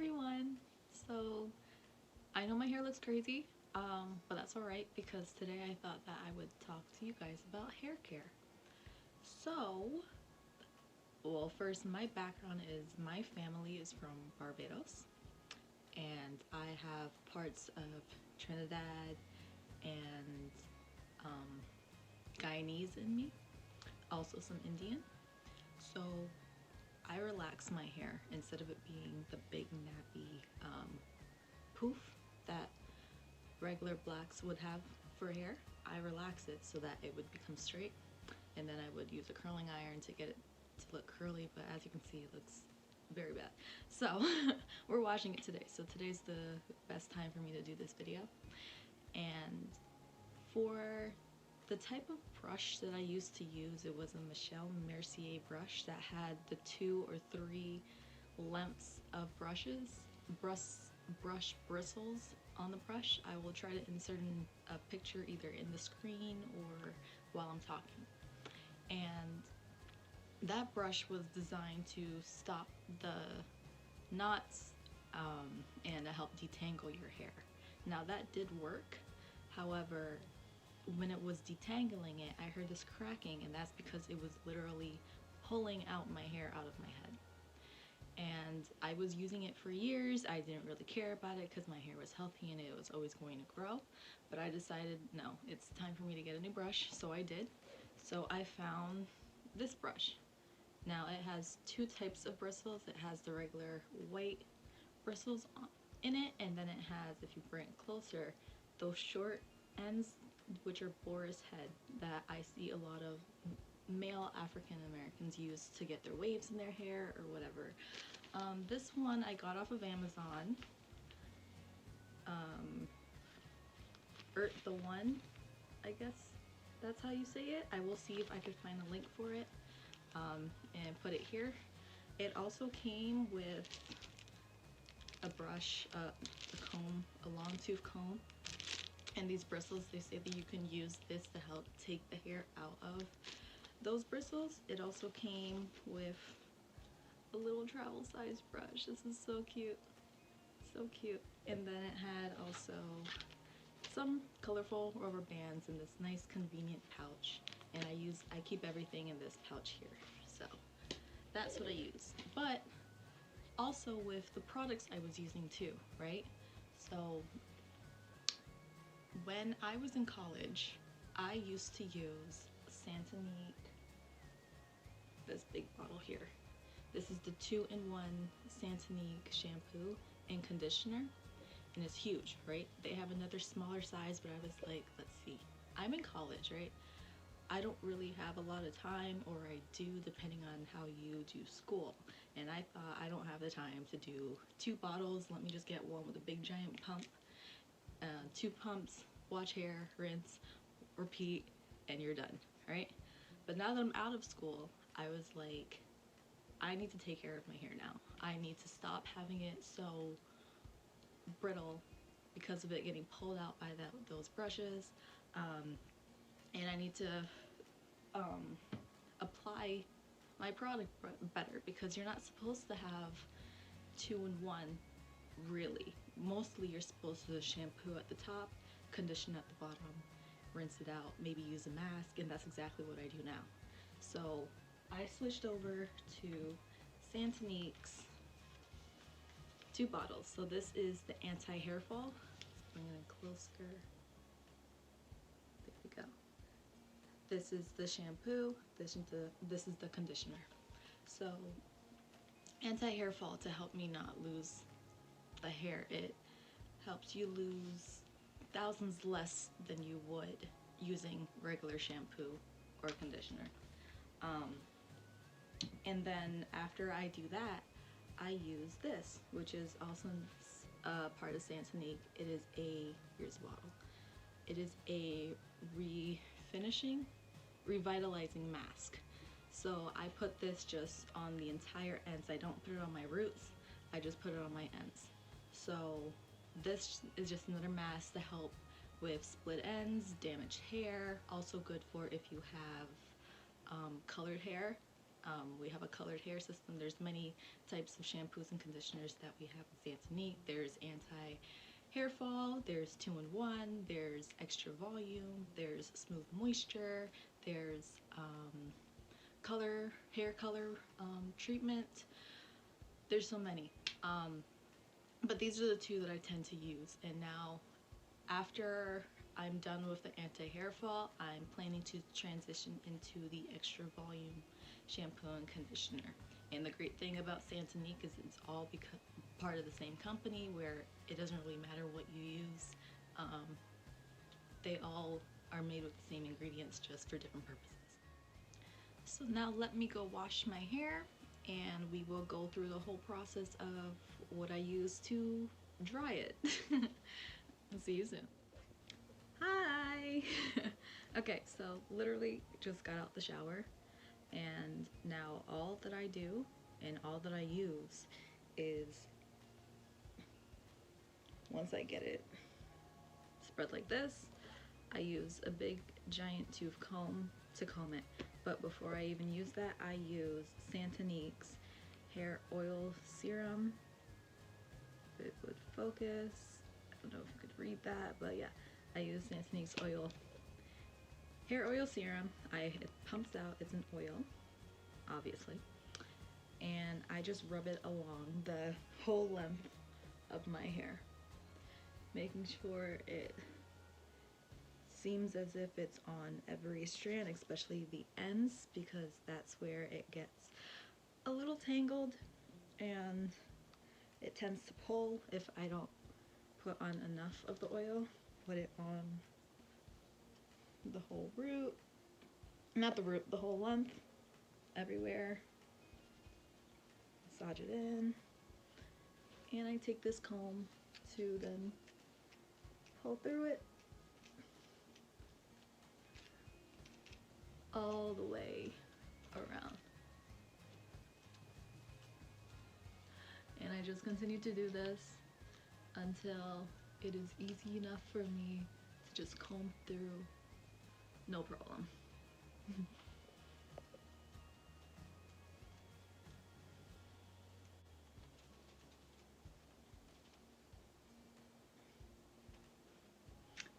everyone! So, I know my hair looks crazy, but that's alright because today I thought that I would talk to you guys about hair care. So, well, first, my background is my family is from Barbados, and I have parts of Trinidad and Guyanese in me, also some Indian. So, I relax my hair instead of it being the big nappy poof that regular blacks would have for hair. I relax it so that it would become straight, and then I would use a curling iron to get it to look curly, but as you can see, it looks very bad. So we're washing it today. So today's the best time for me to do this video. And for the type of brush that I used to use, it was a Michelle Mercier brush that had the 2 or 3 lengths of brush bristles on the brush. I will try to insert in a picture either in the screen or while I'm talking. And that brush was designed to stop the knots and to help detangle your hair. Now that did work. However, when it was detangling it, I heard this cracking, and that's because it was literally pulling out my hair out of my head. And I was using it for years. I didn't really care about it because my hair was healthy and it was always going to grow. But I decided, no, it's time for me to get a new brush, so I did. So I found this brush. Now it has 2 types of bristles. It has the regular white bristles in it, and then it has, if you bring it closer, those short ends, which are boar's head, that I see a lot of male African Americans use to get their waves in their hair or whatever. This one I got off of Amazon. The One, I guess that's how you say it. I will see if I could find a link for it and put it here. It also came with a brush, a comb, a long tooth comb, and these bristles. They say that you can use this to help take the hair out of those bristles. It also came with a little travel size brush. This is so cute, so cute. And then it had also some colorful rubber bands in this nice convenient pouch, and I keep everything in this pouch here. So that's what I use. But also with the products I was using too, right? So when I was in college, I used to use Satinique, this big bottle here. This is the 2-in-1 Satinique shampoo and conditioner, and it's huge, right? They have another smaller size, but I was like, let's see. I'm in college, right? I don't really have a lot of time, or I do depending on how you do school. And I thought, I don't have the time to do 2 bottles. Let me just get one with a big giant pump. 2 pumps, wash hair, rinse, repeat, and you're done, right? But now that I'm out of school, I was like, I need to take care of my hair now. I need to stop having it so brittle because of it getting pulled out by those brushes, and I need to apply my product better, because you're not supposed to have 2-in-1 really. Mostly you're supposed to shampoo at the top, condition at the bottom, rinse it out, maybe use a mask, and that's exactly what I do now. So I switched over to Satinique's 2 bottles. So this is the anti-hairfall. Bring it in closer. There we go. This is the shampoo. This is the conditioner. So anti-hairfall, to help me not lose the hair. It helps you lose thousands less than you would using regular shampoo or conditioner. And then after I do that, I use this, which is also part of Satinique. It is here's the bottle. It is a revitalizing mask. So I put this just on the entire ends. I don't put it on my roots, I just put it on my ends. So this is just another mask to help with split ends, damaged hair. Also good for if you have colored hair. We have a colored hair system. There's many types of shampoos and conditioners that we have with Satinique. There's anti-hairfall, there's 2-in-1, there's extra volume, there's smooth moisture, there's hair color treatment. There's so many. But these are the two that I tend to use. And now, after I'm done with the anti-hairfall, I'm planning to transition into the extra volume shampoo and conditioner. And the great thing about Satinique is it's all part of the same company, where it doesn't really matter what you use. They all are made with the same ingredients, just for different purposes. So now let me go wash my hair, and we will go through the whole process of what I use to dry it. I'll see you soon. Hi! Okay, so literally just got out the shower, and now all that I do and all that I use is, once I get it spread like this, I use a big giant tooth comb to comb it. But before I even use that, I use Satinique's hair oil serum. If it would focus, I don't know if you could read that, but yeah, I use Satinique's hair oil serum. It pumps out, it's an oil, obviously, and I just rub it along the whole length of my hair, making sure it seems as if it's on every strand, especially the ends, because that's where it gets a little tangled and it tends to pull if I don't put on enough of the oil. Put it on the whole root, not the root, the whole length, everywhere. Massage it in, and I take this comb to then pull through it all the way around. And I just continue to do this until it is easy enough for me to just comb through, no problem.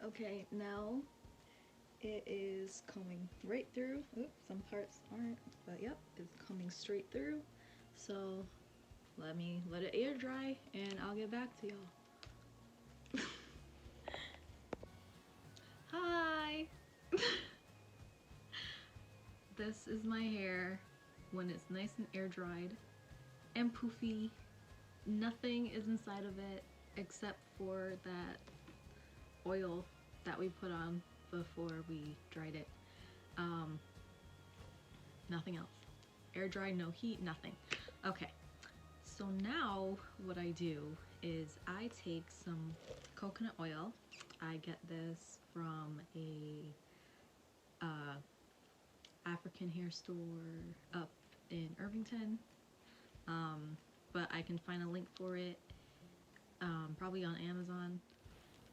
Okay, now it is coming right through. Oops, some parts aren't, but yep, it's coming straight through. So let me let it air dry and I'll get back to y'all. Hi! This is my hair when it's nice and air dried and poofy. Nothing is inside of it except for that oil that we put on before we dried it. Nothing else. Air dry, no heat, nothing. Okay, so now what I do is I take some coconut oil. I get this from a African hair store up in Irvington, but I can find a link for it probably on Amazon.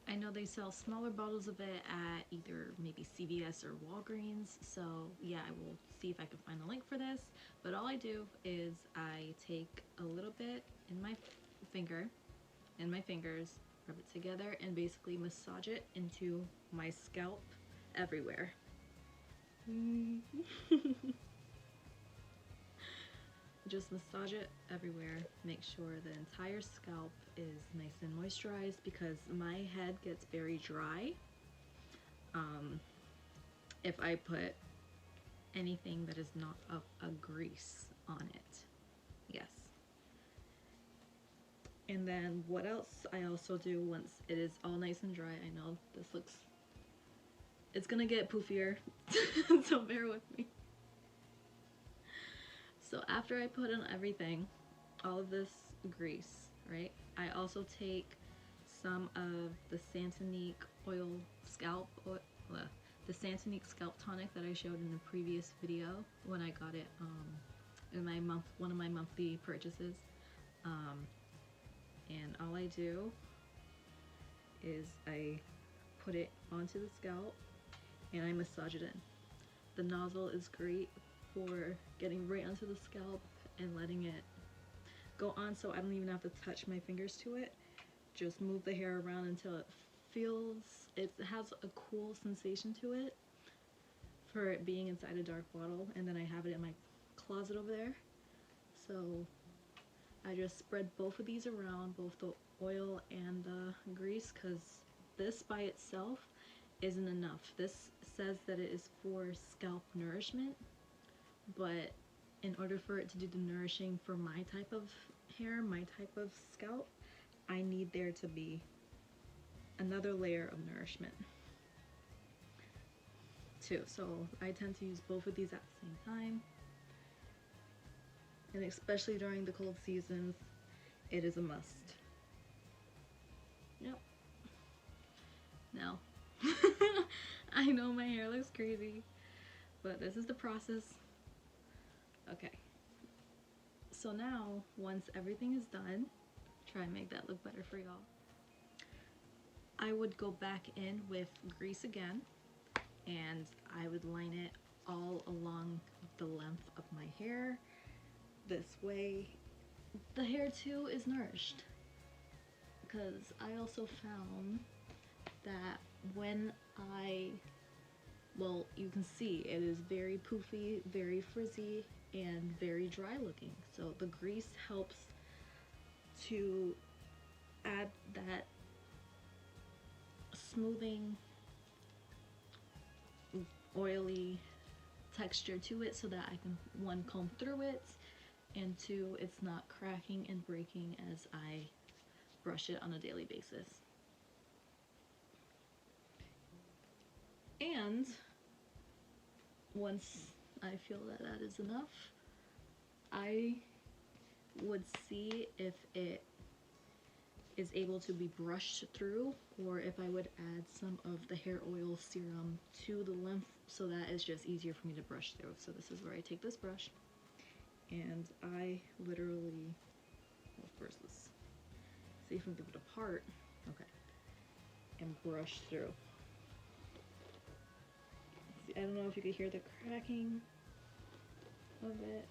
I know they sell smaller bottles of it at either maybe CVS or Walgreens, so yeah, I will see if I can find a link for this. But all I do is I take a little bit in my fingers, rub it together, and basically massage it into my scalp everywhere. Just massage it everywhere. Make sure the entire scalp is nice and moisturized, because my head gets very dry if I put anything that is not a grease on it. Yes. And then what else I also do once it is all nice and dry, I know it's gonna get poofier, so bear with me. So after I put on everything, all of this grease, right, I also take some of the Satinique the Satinique Scalp Tonic that I showed in the previous video when I got it in one of my monthly purchases. And all I do is I put it onto the scalp and I massage it in. The nozzle is great for getting right onto the scalp and letting it go on, so I don't even have to touch my fingers to it. Just move the hair around until it has a cool sensation to it for it being inside a dark bottle, and then I have it in my closet over there. So I just spread both of these around, both the oil and the grease, because this by itself isn't enough. This says that it is for scalp nourishment, but in order for it to do the nourishing for my type of hair, my type of scalp, I need there to be another layer of nourishment too. So I tend to use both of these at the same time, and especially during the cold seasons, it is a must. Yep. Now, I know my hair looks crazy, but this is the process. Okay. So now, once everything is done, try and make that look better for y'all. I would go back in with grease again, and I would line it all along the length of my hair. This way, the hair too is nourished. Because I also found that when well, you can see it is very poofy, very frizzy, and very dry looking. So the grease helps to add that smoothing, oily texture to it, so that I can, one, comb through it, and two, it's not cracking and breaking as I brush it on a daily basis. And once I feel that that is enough, I would see if it is able to be brushed through, or if I would add some of the hair oil serum to the length, so that it's just easier for me to brush through. So this is where I take this brush and I literally, well, first let's see if we can give it apart. Okay. And brush through. See, I don't know if you could hear the cracking of it,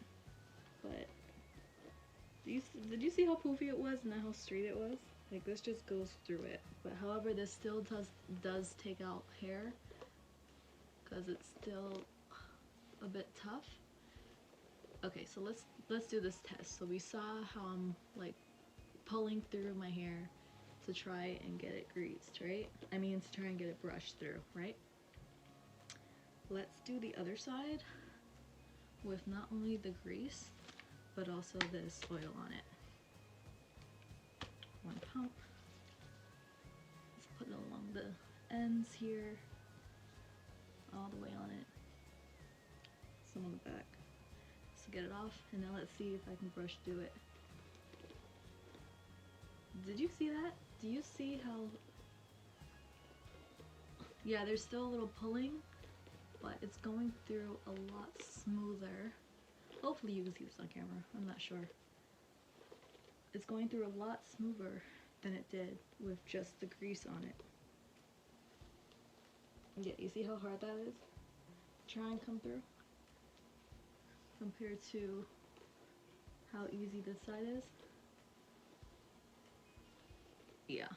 but did you see how poofy it was and how straight it was? Like, this just goes through it. But however, this still does take out hair, because it's still a bit tough. Okay, so let's do this test. So we saw how I'm like pulling through my hair to try and get it greased, right? I mean, to try and get it brushed through, right? Let's do the other side with not only the grease, but also this oil on it. One pump. Let's put it along the ends here, all the way on it, some on the back. So get it off, and now let's see if I can brush through it. Did you see that? Do you see how, yeah, there's still a little pulling, but it's going through a lot smoother. Hopefully you can see this on camera, I'm not sure. It's going through a lot smoother than it did with just the grease on it. Yeah, you see how hard that is? Try and come through. Compared to how easy this side is. Yeah,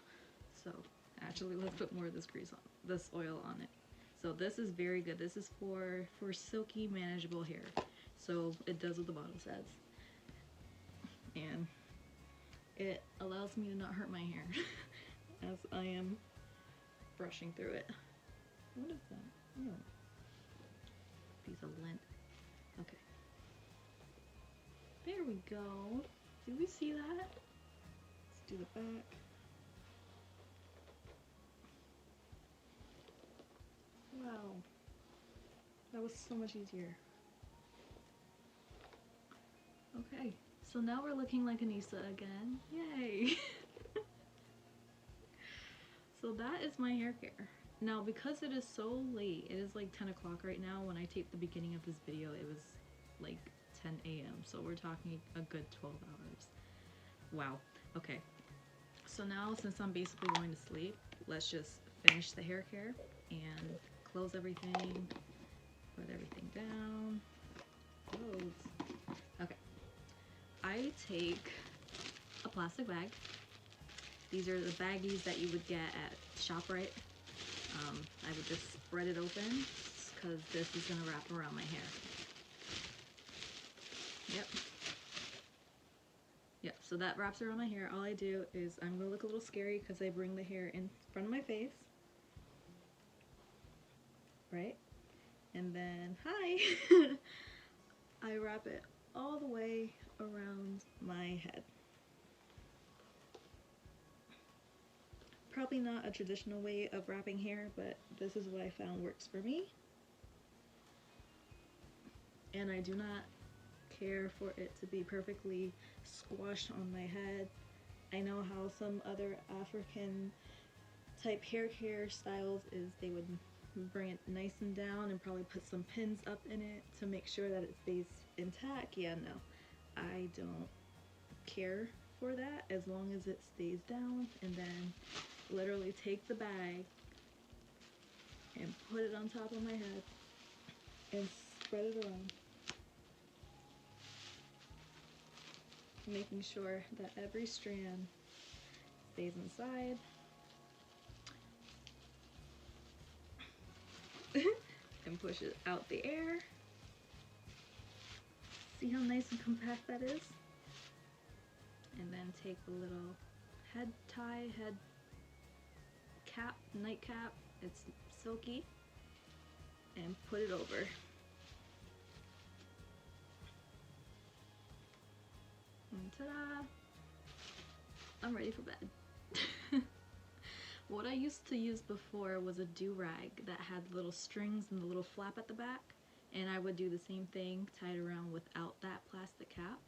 so actually let's put more of this grease on, this oil on it. So this is very good. This is for silky, manageable hair. So it does what the bottle says. And it allows me to not hurt my hair as I am brushing through it. What is that? Oh. Piece of lint. Okay. There we go. Do we see that? Let's do the back. Wow. That was so much easier. Okay, so now we're looking like Anissa again. Yay! So that is my hair care. Now, because it is so late, it is like 10 o'clock right now. When I taped the beginning of this video, it was like 10 a.m. So we're talking a good 12 hours. Wow. Okay. So now, since I'm basically going to sleep, let's just finish the hair care and close everything, put everything down. I take a plastic bag. These are the baggies that you would get at ShopRite. I would just spread it open because this is gonna wrap around my hair. Yep. Yep, so that wraps around my hair. All I do is, I'm gonna look a little scary because I bring the hair in front of my face. Right? And then, hi! I wrap it all the way around my head. Probably not a traditional way of wrapping hair, but this is what I found works for me. And I do not care for it to be perfectly squashed on my head. I know how some other African type hair care styles is they would bring it nice and down and probably put some pins up in it to make sure that it stays intact. Yeah, no, I don't care for that as long as it stays down. And then literally take the bag and put it on top of my head and spread it around, making sure that every strand stays inside. And push it out the air. See how nice and compact that is? And then take a little head tie, head cap, nightcap, it's silky, and put it over. And ta-da! I'm ready for bed. What I used to use before was a do-rag that had little strings and the little flap at the back, and I would do the same thing, tie it around without that plastic cap,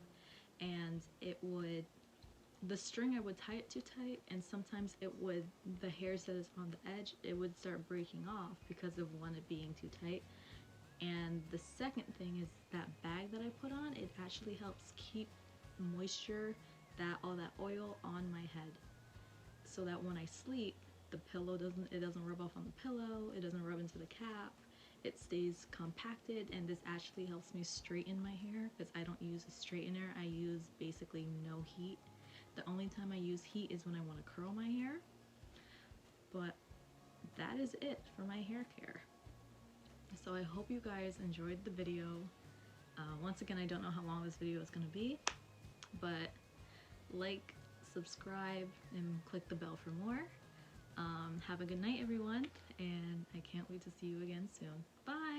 and it would, the string I would tie it too tight, and sometimes it would, the hairs that is on the edge, it would start breaking off because of one, it being too tight. And the second thing is that bag that I put on, it actually helps keep moisture, that all that oil on my head, so that when I sleep, the pillow doesn't rub off on the pillow, it doesn't rub into the cap, it stays compacted, and this actually helps me straighten my hair because I don't use a straightener. I use basically no heat. The only time I use heat is when I want to curl my hair. But that is it for my hair care. So I hope you guys enjoyed the video. Once again, I don't know how long this video is going to be, but like, subscribe, and click the bell for more. Have a good night, everyone, and I can't wait to see you again soon. Bye!